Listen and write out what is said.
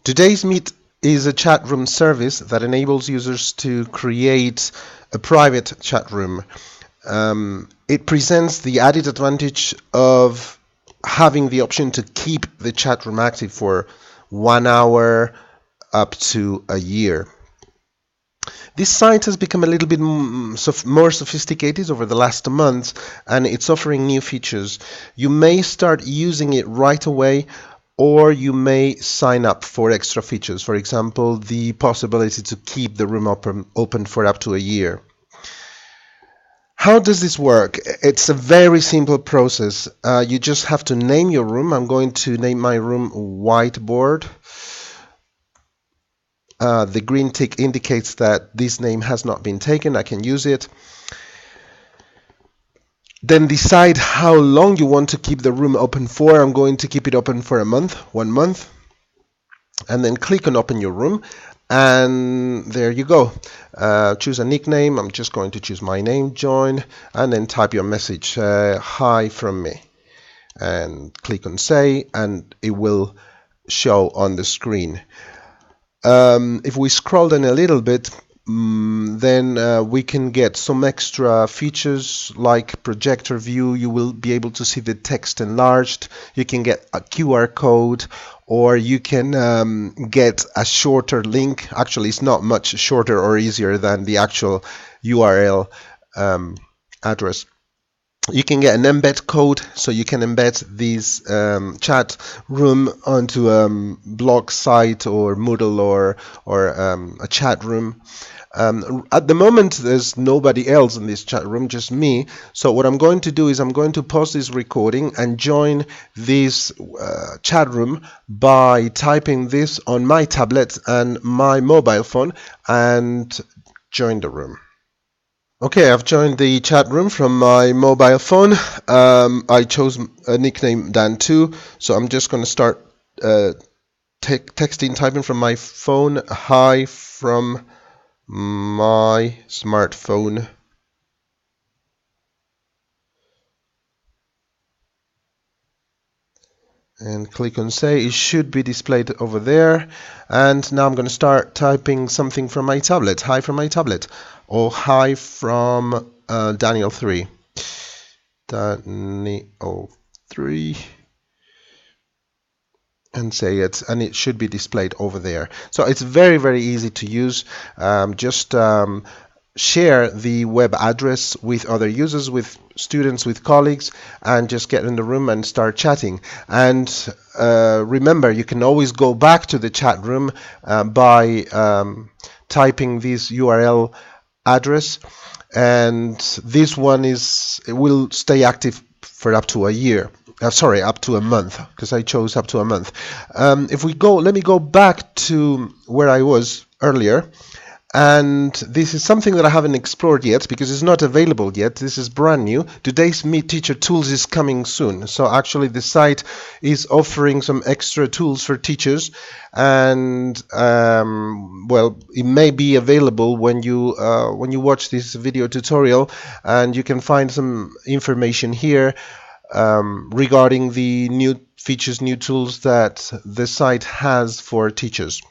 TodaysMeet is a chat room service that enables users to create a private chat room. It presents the added advantage of having the option to keep the chat room active for 1 hour up to a year. This site has become a little bit more sophisticated over the last month, and it's offering new features. You may start using it right away, or you may sign up for extra features. For example, the possibility to keep the room open for up to a year. How does this work? It's a very simple process. You just have to name your room. I'm going to name my room Whiteboard. The green tick indicates that this name has not been taken. I can use it. Then decide how long you want to keep the room open for. I'm going to keep it open for a month, 1 month. And then click on Open Your Room. And there you go. Choose a nickname. I'm just going to choose my name, join, and then type your message, hi from me. And click on Say, and it will show on the screen. If we scroll down a little bit, then we can get some extra features like projector view. You will be able to see the text enlarged. You can get a QR code, or you can get a shorter link. Actually, it's not much shorter or easier than the actual URL address. You can get an embed code, so you can embed this chat room onto a blog site or Moodle or a chat room. At the moment, there's nobody else in this chat room, just me. So what I'm going to do is I'm going to pause this recording and join this chat room by typing this on my tablet and my mobile phone and join the room. Okay, I've joined the chat room from my mobile phone. I chose a nickname Dan2, so I'm just going to start typing from my phone. Hi from my smartphone. And click on Say. It should be displayed over there. And now I'm going to start typing something from my tablet. Hi from my tablet. Or hi from Daniel 3. Daniel 3. And say it, and it should be displayed over there. So it's very, very easy to use. Just share the web address with other users, with students, with colleagues, and just get in the room and start chatting. And remember, you can always go back to the chat room by typing this URL address, and this one will stay active for up to a year. Sorry, up to a month, because I chose up to a month. Let me go back to where I was earlier. And this is something that I haven't explored yet because it's not available yet. This is brand new. TodaysMeet Teacher Tools is coming soon. So actually the site is offering some extra tools for teachers, and well, it may be available when you watch this video tutorial, and you can find some information here regarding the new features, new tools that the site has for teachers.